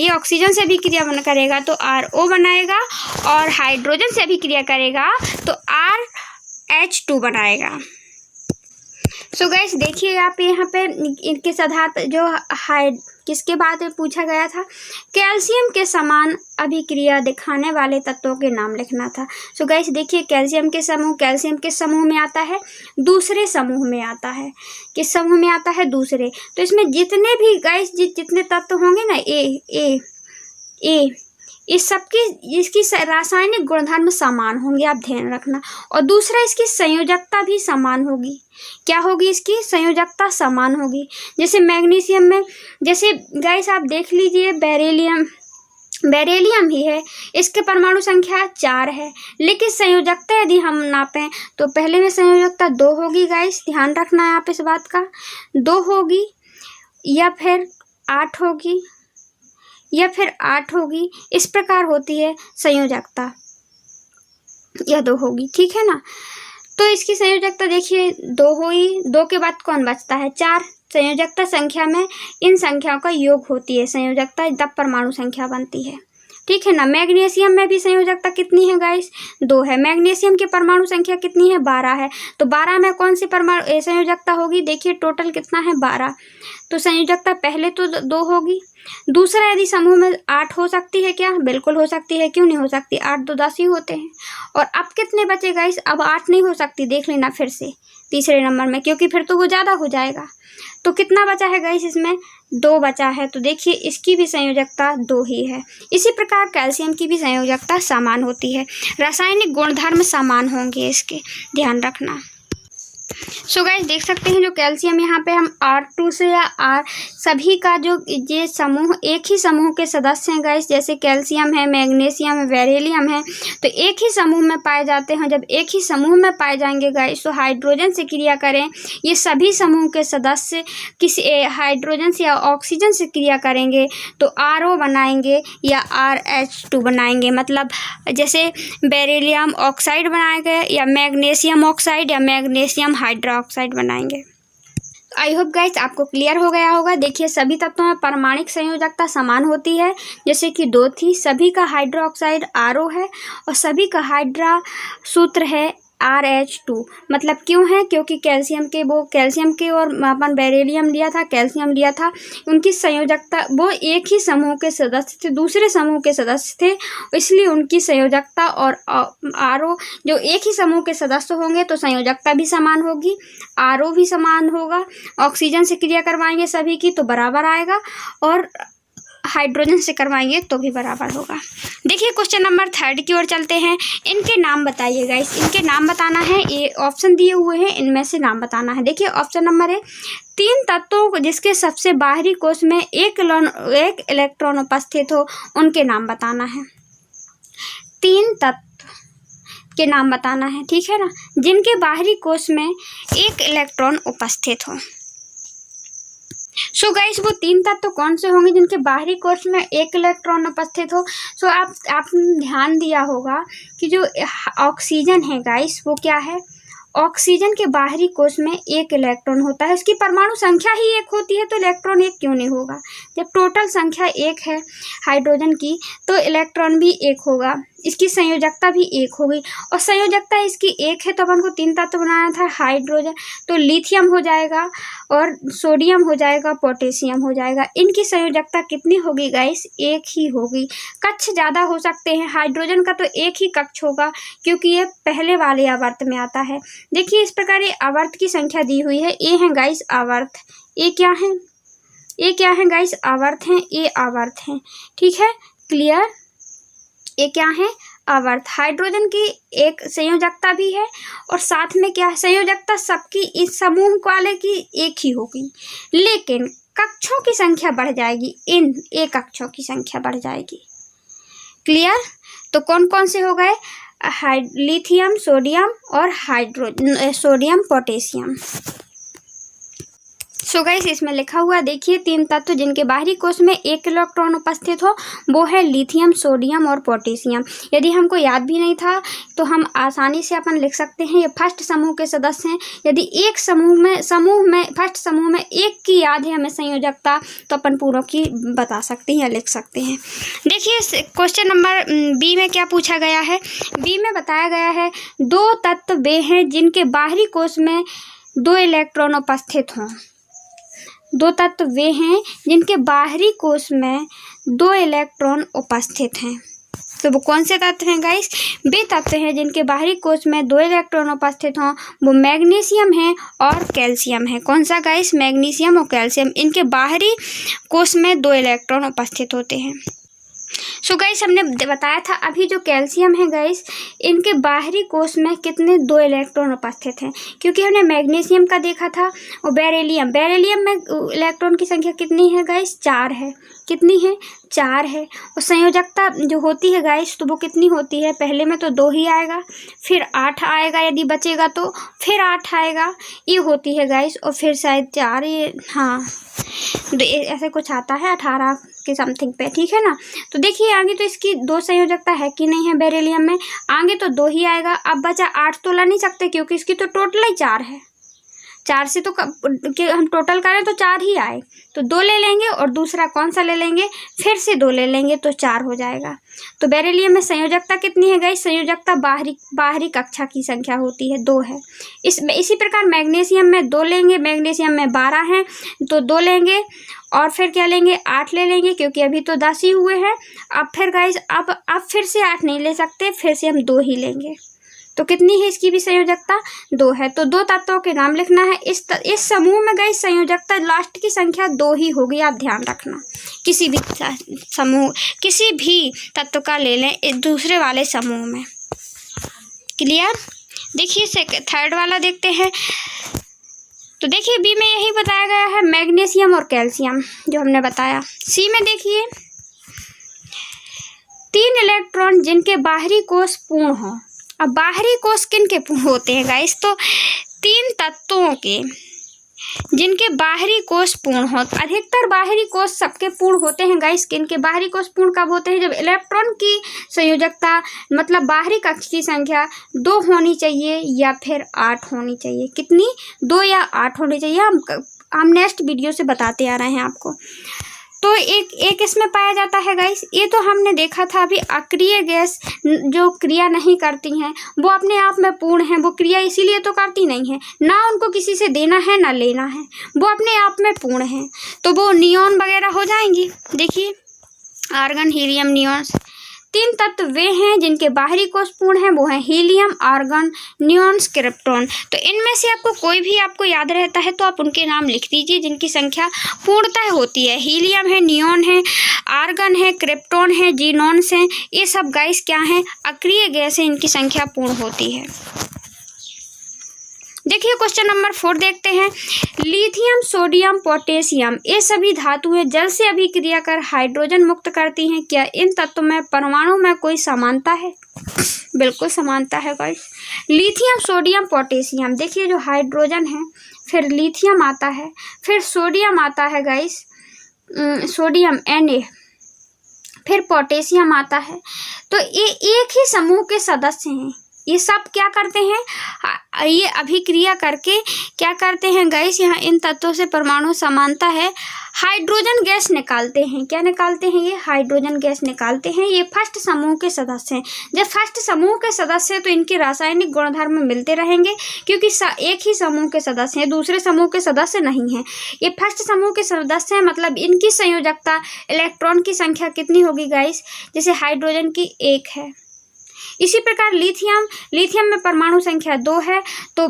S1: ऑक्सीजन से अभिक्रिया करेगा तो RO बनाएगा, और हाइड्रोजन से अभिक्रिया करेगा तो RH2 बनाएगा। सो गाइस देखिए आप यहाँ पे इनके आधार पर जो किसके बारे में पूछा गया था? कैल्शियम के समान अभिक्रिया दिखाने वाले तत्वों के नाम लिखना था। सो गाइस देखिए, कैल्शियम किस समूह में आता है? दूसरे समूह में आता है। किस समूह में आता है? दूसरे। तो इसमें जितने भी गाइस जितने तत्व होंगे ना, ए इस सबकी इसकी रासायनिक गुणधर्म समान होंगे, आप ध्यान रखना। और दूसरा, इसकी संयोजकता भी समान होगी। क्या होगी? इसकी संयोजकता समान होगी। जैसे मैग्नीशियम में, जैसे गाइस आप देख लीजिए, बेरिलियम ही है, इसके परमाणु संख्या 4 है, लेकिन संयोजकता यदि हम नापें तो पहले में संयोजकता 2 होगी। गाइस ध्यान रखना है आप इस बात का, 2 होगी या फिर 8 होगी या फिर 8 होगी, इस प्रकार होती है संयोजकता, या 2 होगी, ठीक है ना। तो इसकी संयोजकता देखिए 2 हुई, 2 के बाद कौन बचता है? 4। संयोजकता संख्या में इन संख्याओं का योग होती है संयोजकता, तब परमाणु संख्या बनती है, ठीक है ना। मैग्नीशियम में भी संयोजकता कितनी है गाइस? 2 है। मैग्नीशियम की परमाणु संख्या कितनी है? 12 है। तो 12 में कौन सी परमाणु संयोजकता होगी? देखिए टोटल कितना है? 12। तो संयोजकता पहले तो 2 होगी। दूसरा, यदि समूह में 8 हो सकती है क्या? बिल्कुल हो सकती है, क्यों नहीं हो सकती? 8 2 10 ही होते हैं। और अब कितने बचे गाइस? अब 8 नहीं हो सकती, देख लेना फिर से तीसरे नंबर में, क्योंकि फिर तो वो ज़्यादा हो जाएगा। तो कितना बचा है गाइस? इसमें 2 बचा है। तो देखिए इसकी भी संयोजकता 2 ही है। इसी प्रकार कैल्शियम की भी संयोजकता समान होती है, रासायनिक गुणधर्म समान होंगे इसके, ध्यान रखना। सो गाइस देख सकते हैं जो कैल्शियम यहाँ पे हम R2 से या R सभी का जो ये समूह एक ही समूह के सदस्य हैं गाइस, जैसे कैल्शियम है, मैग्नीशियम है, बेरिलियम है, तो एक ही समूह में पाए जाते हैं। जब एक ही समूह में पाए जाएंगे गाइस तो हाइड्रोजन से क्रिया करें, ये सभी समूह के सदस्य किसी हाइड्रोजन से या ऑक्सीजन से क्रिया करेंगे तो RO बनाएंगे या RH2 बनाएंगे। मतलब जैसे बेरिलियम ऑक्साइड बनाएंगे या मैग्नीशियम ऑक्साइड या मैग्नीशियम हाइड्रोक्साइड बनाएंगे। आई होप गाइस आपको क्लियर हो गया होगा। देखिए सभी तत्वों में परमाणिक संयोजकता समान होती है, जैसे कि 2 थी। सभी का हाइड्रोक्साइड RO है और सभी का हाइड्रा सूत्र है RH2। मतलब क्यों है? क्योंकि कैल्शियम के और अपन बेरिलियम लिया था, कैल्शियम लिया था, उनकी संयोजकता वो एक ही समूह के सदस्य थे, दूसरे समूह के सदस्य थे, इसलिए उनकी संयोजकता और RO जो एक ही समूह के सदस्य होंगे तो संयोजकता भी समान होगी, RO भी समान होगा। ऑक्सीजन से क्रिया करवाएंगे सभी की तो बराबर आएगा, और हाइड्रोजन से करवाएंगे तो भी बराबर होगा। देखिए क्वेश्चन नंबर 3 की ओर चलते हैं। इनके नाम बताइए गाइस, इनके नाम बताना है। ये ऑप्शन दिए हुए हैं, इनमें से नाम बताना है। देखिए ऑप्शन नंबर 1, 3 तत्वों जिसके सबसे बाहरी कोश में एक इलेक्ट्रॉन उपस्थित हो, उनके नाम बताना है। 3 तत्व के नाम बताना है, ठीक है ना, जिनके बाहरी कोश में एक इलेक्ट्रॉन उपस्थित हो। सो गाइस वो 3 तत्व कौन से होंगे जिनके बाहरी कोश में एक इलेक्ट्रॉन उपस्थित हो? सो आपने ध्यान दिया होगा कि जो ऑक्सीजन है गाइस वो क्या है? ऑक्सीजन के बाहरी कोश में एक इलेक्ट्रॉन होता है। उसकी परमाणु संख्या ही 1 होती है, तो इलेक्ट्रॉन 1 क्यों नहीं होगा? जब टोटल संख्या 1 है हाइड्रोजन की तो इलेक्ट्रॉन भी 1 होगा, इसकी संयोजकता भी 1 होगी। और संयोजकता इसकी 1 है तो अपन को 3 तत्व बनाना था। हाइड्रोजन तो लिथियम हो जाएगा और सोडियम हो जाएगा, पोटेशियम हो जाएगा। इनकी संयोजकता कितनी होगी गाइस? 1 ही होगी। कक्ष ज़्यादा हो सकते हैं, हाइड्रोजन का तो 1 ही कक्ष होगा क्योंकि ये पहले वाले आवर्त में आता है। देखिए इस प्रकार ये आवर्त की संख्या दी हुई है। ए है गाइस आवर्त, ए क्या है? ए क्या है गाइस? आवर्त हैं, ए आवर्त हैं, ठीक है, क्लियर। ये क्या है? आवर्त। हाइड्रोजन की एक संयोजकता भी है और साथ में क्या है? संयोजकता सबकी इस समूह वाले की 1 ही होगी, लेकिन कक्षों की संख्या बढ़ जाएगी, इन एक कक्षों की संख्या बढ़ जाएगी, क्लियर। तो कौन कौन से हो गए? लिथियम, सोडियम और सोडियम पोटेशियम। सो गाइस इसमें लिखा हुआ देखिए 3 तत्व जिनके बाहरी कोश में 1 इलेक्ट्रॉन उपस्थित हो, वो है लिथियम, सोडियम और पोटेशियम। यदि हमको याद भी नहीं था तो हम आसानी से अपन लिख सकते हैं, ये फर्स्ट समूह के सदस्य हैं। यदि एक फर्स्ट समूह में 1 की याद है हमें संयोजकता, तो अपन पूरों की बता सकते हैं या लिख सकते हैं। देखिए क्वेश्चन नंबर बी में क्या पूछा गया है? बी में बताया गया है 2 तत्व वे हैं जिनके बाहरी कोश में 2 इलेक्ट्रॉन उपस्थित हों। दो तत्व वे हैं जिनके बाहरी कोश में 2 इलेक्ट्रॉन उपस्थित हैं। तो वो कौन से तत्व हैं गाइस? वे तत्व हैं जिनके बाहरी कोश में 2 इलेक्ट्रॉन उपस्थित हों, वो मैग्नीशियम है और कैल्शियम है। कौन सा गाइस? मैग्नीशियम और कैल्शियम। इनके बाहरी कोश में 2 इलेक्ट्रॉन उपस्थित होते हैं। सो गाइस हमने बताया था अभी जो कैल्शियम है गाइस, इनके बाहरी कोश में कितने 2 इलेक्ट्रॉन उपस्थित हैं, क्योंकि हमने मैग्नीशियम का देखा था और बेरिलियम में इलेक्ट्रॉन की संख्या कितनी है गाइस? 4 है। कितनी है? 4 है। और संयोजकता जो होती है गाइस, तो वो कितनी होती है? पहले में तो 2 ही आएगा, फिर 8 आएगा, यदि बचेगा तो फिर 8 आएगा, ये होती है गाइस, और फिर शायद 4, ये हाँ ऐसे कुछ आता है 18 के समथिंग पे, ठीक है ना। तो देखिए आगे तो इसकी 2 संयोजकता है कि नहीं है बेरिलियम में? आगे तो 2 ही आएगा। अब बचा 8 तो ला नहीं सकते क्योंकि इसकी तो टोटल ही 4 है। 4 से तो हम टोटल करें तो 4 ही आए, तो 2 ले लेंगे और दूसरा कौन सा ले लेंगे? फिर से 2 ले लेंगे तो 4 हो जाएगा। तो बेरिलियम में संयोजकता कितनी है गाइस? संयोजकता बाहरी कक्षा की संख्या होती है, 2 है। इसी प्रकार मैग्नीशियम में 2 लेंगे, मैग्नीशियम में 12 हैं तो 2 लेंगे और फिर क्या लेंगे? 8 ले लेंगे क्योंकि अभी तो 10 ही हुए हैं। अब फिर गाइस अब फिर से 8 नहीं ले सकते, फिर से हम 2 ही लेंगे। तो कितनी है इसकी भी संयोजकता? 2 है। तो 2 तत्वों के नाम लिखना है। इस समूह में गाइस संयोजकता लास्ट की संख्या 2 ही होगी, आप ध्यान रखना। किसी भी समूह, किसी भी तत्व का ले लें दूसरे वाले समूह में। क्लियर? देखिए थर्ड वाला देखते हैं। तो देखिए बी में यही बताया गया है, मैग्नीशियम और कैल्शियम जो हमने बताया। सी में देखिए 3 इलेक्ट्रॉन जिनके बाहरी कोश पूर्ण हो। अब बाहरी कोश किन के होते हैं गाइस? तो 3 तत्वों के जिनके बाहरी कोश पूर्ण हो। अधिकतर बाहरी कोश सबके पूर्ण होते हैं गाइस। किन के बाहरी कोश पूर्ण कब होते हैं? जब इलेक्ट्रॉन की संयोजकता मतलब बाहरी कक्ष की संख्या 2 होनी चाहिए या फिर 8 होनी चाहिए। कितनी? 2 या 8 होनी चाहिए। हम नेक्स्ट वीडियो से बताते आ रहे हैं आपको। तो एक इसमें पाया जाता है गाइस, ये तो हमने देखा था अभी, अक्रिय गैस जो क्रिया नहीं करती हैं वो अपने आप में पूर्ण है। वो क्रिया इसीलिए तो करती नहीं है, ना उनको किसी से देना है ना लेना है, वो अपने आप में पूर्ण है, तो वो नियॉन वगैरह हो जाएंगी। देखिए आर्गन, हीलियम, नियॉन्स। 3 तत्व वे हैं जिनके बाहरी कोश पूर्ण है, वो हैं हीलियम, आर्गन, नियॉन्स, क्रिप्टॉन। तो इनमें से आपको कोई भी आपको याद रहता है तो आप उनके नाम लिख दीजिए जिनकी संख्या पूर्णतः होती है। हीलियम है, नियॉन है, आर्गन है, क्रिप्टॉन है, जीनॉन्स हैं। ये सब गाइस क्या हैं? अक्रिय गैस है, इनकी संख्या पूर्ण होती है। देखिए क्वेश्चन नंबर 4 देखते हैं। लिथियम, सोडियम, पोटेशियम ये सभी धातुएं जल से अभिक्रिया कर हाइड्रोजन मुक्त करती हैं। क्या इन तत्वों में परमाणु में कोई समानता है? बिल्कुल समानता है गाइस। Lithium, sodium, potassium. देखिए जो हाइड्रोजन है, फिर लिथियम आता है, फिर सोडियम आता है गाइस, सोडियम Na, फिर पोटेशियम आता है। तो ये एक ही समूह के सदस्य हैं। ये सब क्या करते हैं? ये अभिक्रिया करके क्या करते हैं गाइस? यहाँ इन तत्वों से परमाणु समानता है, हाइड्रोजन गैस निकालते हैं। क्या निकालते हैं? ये हाइड्रोजन गैस निकालते हैं। ये फर्स्ट समूह के सदस्य हैं। जब फर्स्ट समूह के सदस्य हैं तो इनके रासायनिक गुणधर्म मिलते रहेंगे क्योंकि एक ही समूह के सदस्य हैं, दूसरे समूह के सदस्य नहीं हैं। ये फर्स्ट समूह के सदस्य हैं, मतलब इनकी संयोजकता इलेक्ट्रॉन की संख्या कितनी होगी गाइस? जैसे हाइड्रोजन की 1 है। इसी प्रकार लिथियम में परमाणु संख्या 2 है। तो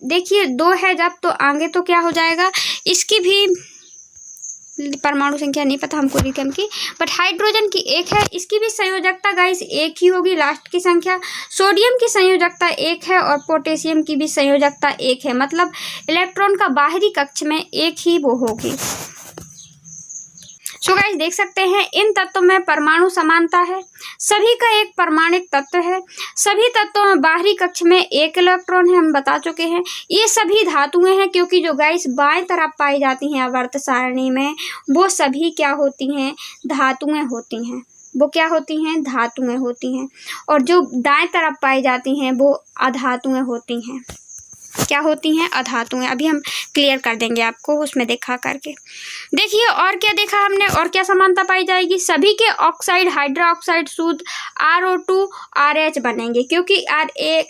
S1: देखिए 2 है जब, तो आगे तो क्या हो जाएगा? इसकी भी परमाणु संख्या नहीं पता हमको लिथियम की, बट हाइड्रोजन की 1 है। इसकी भी संयोजकता गाइस 1 ही होगी, लास्ट की संख्या। सोडियम की संयोजकता 1 है और पोटेशियम की भी संयोजकता 1 है, मतलब इलेक्ट्रॉन का बाहरी कक्ष में 1 ही वो होगी। सो गाइस देख सकते हैं इन तत्वों में परमाणु समानता है, सभी का एक परमाणिक तत्व है, सभी तत्वों में बाहरी कक्ष में 1 इलेक्ट्रॉन है, हम बता चुके हैं। ये सभी धातुएं हैं क्योंकि जो गाइस बाएं तरफ पाई जाती हैं आवर्त सारणी में वो सभी क्या होती हैं? धातुएं होती हैं। वो क्या होती हैं? धातुएं होती हैं। और जो दाएं तरफ पाई जाती हैं वो अधातुएं होती हैं। क्या होती हैं? अधातुएं। अभी हम क्लियर कर देंगे आपको उसमें देखा करके। देखिए और क्या देखा हमने, और क्या समानता पाई जाएगी? सभी के ऑक्साइड, हाइड्रा ऑक्साइड शुद्ध RO2 RH बनेंगे। क्योंकि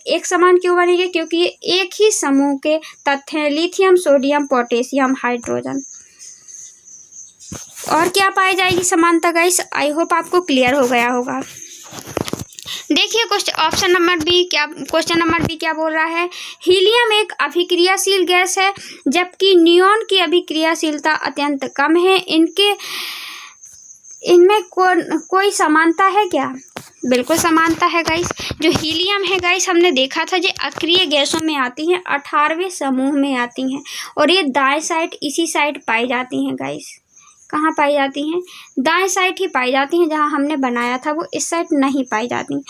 S1: एक समान क्यों बनेंगे? क्योंकि ये एक ही समूह के तत्व हैं, लिथियम, सोडियम, पोटेशियम, हाइड्रोजन। और क्या पाई जाएगी समानता गाइस? आई होप आपको क्लियर हो गया होगा। देखिए क्वेश्चन नंबर बी क्या बोल रहा है? हीलियम एक अभिक्रियाशील गैस है जबकि नियॉन की अभिक्रियाशीलता अत्यंत कम है। इनमें कोई समानता है क्या? बिल्कुल समानता है गाइस। जो हीलियम है गाइस, हमने देखा था जो अक्रिय गैसों में आती हैं, 18वें समूह में आती हैं और ये दाएं साइड इसी साइड पाई जाती हैं गाइस। कहाँ पाई जाती हैं? दाएं साइड ही पाई जाती हैं, जहाँ हमने बनाया था वो इस साइड नहीं पाई जाती।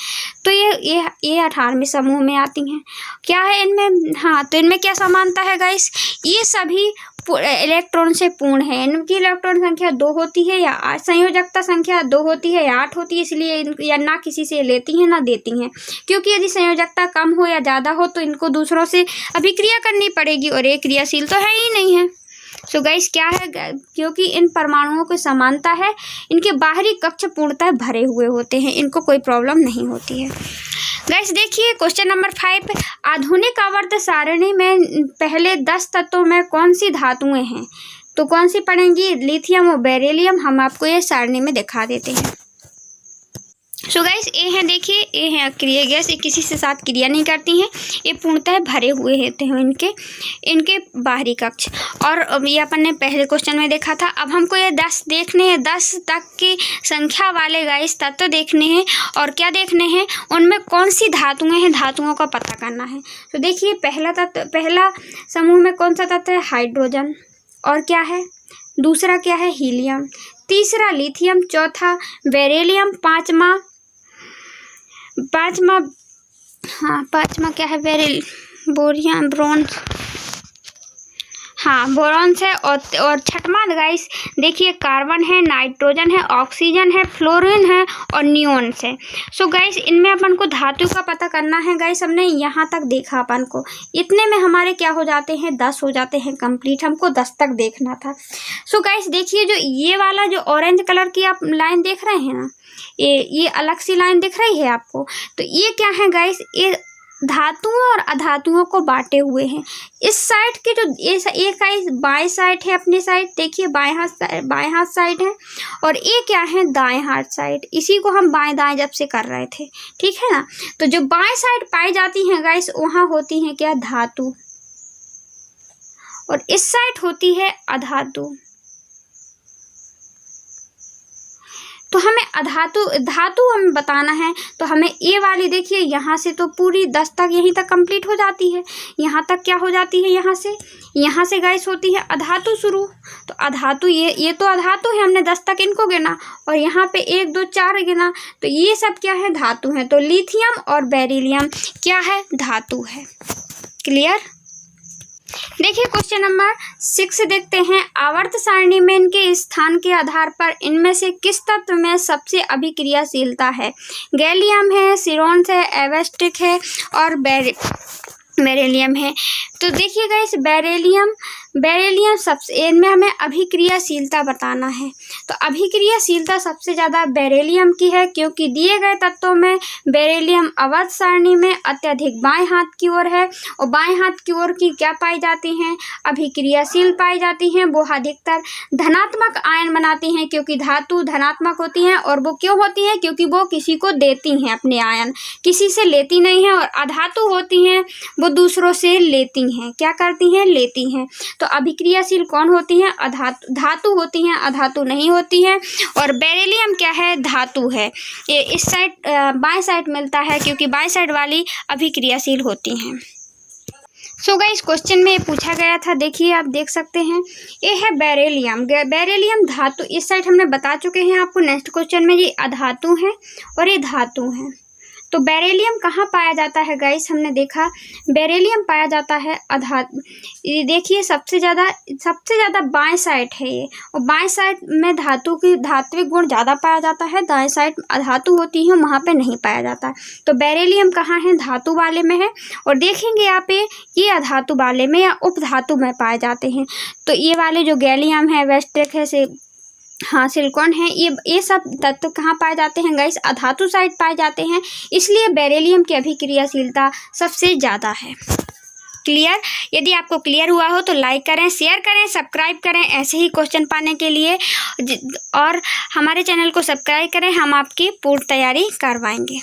S1: तो ये 18वें समूह में आती हैं। क्या है इनमें? हाँ, तो इनमें क्या समानता है गाइस? ये सभी इलेक्ट्रॉन से पूर्ण है। इनकी इलेक्ट्रॉन संख्या 2 होती है या संयोजकता संख्या 2 होती है या 8 होती है, इसलिए या ना किसी से लेती हैं ना देती हैं, क्योंकि यदि संयोजकता कम हो या ज़्यादा हो तो इनको दूसरों से अभिक्रिया करनी पड़ेगी और ये क्रियाशील तो है ही नहीं है। सो गाइस क्या है? क्योंकि इन परमाणुओं की समानता है, इनके बाहरी कक्ष पूर्णतः भरे हुए होते हैं, इनको कोई प्रॉब्लम नहीं होती है। गाइस देखिए क्वेश्चन नंबर 5, आधुनिक आवर्त सारणी में पहले 10 तत्वों में कौन सी धातुएं हैं? तो कौन सी पड़ेंगी? लिथियम और बेरिलियम। हम आपको ये सारणी में दिखा देते हैं। सो गाइस ए है, देखिए ए है अक्रिय गैस, ये किसी से साथ क्रिया नहीं करती हैं, ये पूर्णतः भरे हुए होते हैं इनके बाहरी कक्ष। और ये अपन ने पहले क्वेश्चन में देखा था। अब हमको ये 10 देखने हैं, 10 तक की संख्या वाले गाइस तत्व देखने हैं और क्या देखने हैं? उनमें कौन सी धातुएं हैं, धातुओं का पता करना है। तो देखिए पहला समूह में कौन सा तत्व है? हाइड्रोजन। और क्या है? दूसरा क्या है? हीलियम। तीसरा लिथियम। चौथा बेरिलियम। पाँचवा क्या है? बोरॉन्स है। और छठवां गाइस देखिए कार्बन है, नाइट्रोजन है, ऑक्सीजन है, फ्लोरीन है और नियॉन्स है। सो गाइस इनमें अपन को धातु का पता करना है गाइस। हमने यहाँ तक देखा, अपन को इतने में हमारे क्या हो जाते हैं? 10 हो जाते हैं कंप्लीट। हमको 10 तक देखना था। सो गाइस देखिए जो ये वाला जो ऑरेंज कलर की आप लाइन देख रहे हैं ना, ये अलग सी लाइन दिख रही है आपको, तो ये क्या है गाइस? ये धातुओं और अधातुओं को बांटे हुए हैं। इस साइड के जो एक बाएं साइड है, अपनी साइड देखिए बाएं हाथ साइड है, और ये क्या है? दाएं हाथ साइड। इसी को हम बाएं दाएं जब से कर रहे थे, ठीक है ना। तो जो बाएं साइड पाई जाती हैं गाइस, वहाँ होती हैं क्या? धातु। और इस साइड होती है अधातु। तो हमें धातु हमें बताना है, तो हमें ये वाली देखिए यहाँ से तो पूरी 10 तक यहीं तक कंप्लीट हो जाती है। यहाँ तक क्या हो जाती है? यहाँ से गाइस होती है अधातु शुरू। तो अधातु ये तो अधातु है, हमने 10 तक इनको गिना और यहाँ पे 1 2 4 गिना, तो ये सब क्या है? धातु है। तो लिथियम और बेरिलियम क्या है? धातु है। क्लियर? देखिए क्वेश्चन नंबर 6 देखते हैं। आवर्त सारणी में इनके स्थान के आधार पर इनमें से किस तत्व में सबसे अभिक्रियाशीलता है? गैलियम है, सिरोन्स है, एवेस्टिक है और बेरिलियम है। तो देखिए गाइस बेरिलियम सबसे, इनमें हमें अभिक्रियाशीलता बताना है। तो अभिक्रियाशीलता सबसे ज़्यादा बेरिलियम की है, क्योंकि दिए गए तत्वों में बेरिलियम आवर्त सारणी में अत्यधिक बाएं हाथ की ओर है। और बाएं हाथ की ओर की क्या पाई जाती हैं? अभिक्रियाशील पाई जाती हैं। वो अधिकतर धनात्मक आयन बनाती हैं, क्योंकि धातु धनात्मक होती हैं। और वो क्यों होती हैं? क्योंकि वो किसी को देती हैं अपने आयन, किसी से लेती नहीं हैं। और अधातु होती हैं, वो दूसरों से लेती हैं। क्या करती हैं? लेती हैं। तो अभिक्रियाशील कौन होती हैं? धातु होती हैं, अधातु नहीं होती हैं। और बेरिलियम क्या है? धातु है। ये इस साइड बाएं साइड मिलता है, क्योंकि बाएं साइड वाली अभिक्रियाशील होती हैं। सो गाइस क्वेश्चन में ये पूछा गया था, देखिए आप देख सकते हैं, ये है बेरिलियम धातु। इस साइड हमने बता चुके हैं आपको नेक्स्ट क्वेश्चन में, ये अधातु है और ये धातु है। तो बेरिलियम कहाँ पाया जाता है गाइस? हमने देखा बेरिलियम पाया जाता है ये देखिए सबसे ज़्यादा बाएं साइड है ये, और बाएं साइड में धात्विक गुण ज़्यादा पाया जाता है। दाएं साइड अधातु होती है, वहाँ पे नहीं पाया जाता। तो बेरिलियम कहाँ है? धातु वाले में है। और देखेंगे यहाँ पे ये अधातु वाले में या उपधातु में पाए जाते हैं। तो ये वाले जो गैलियम है, वेस्टेक है, सिलिकॉन है, ये सब तत्व कहाँ पाए जाते हैं गाइस? अधातु साइड पाए जाते हैं। इसलिए बेरिलियम की अभिक्रियाशीलता सबसे ज़्यादा है। क्लियर? यदि आपको क्लियर हुआ हो तो लाइक करें, शेयर करें, सब्सक्राइब करें ऐसे ही क्वेश्चन पाने के लिए, और हमारे चैनल को सब्सक्राइब करें, हम आपकी पूर्ण तैयारी करवाएंगे।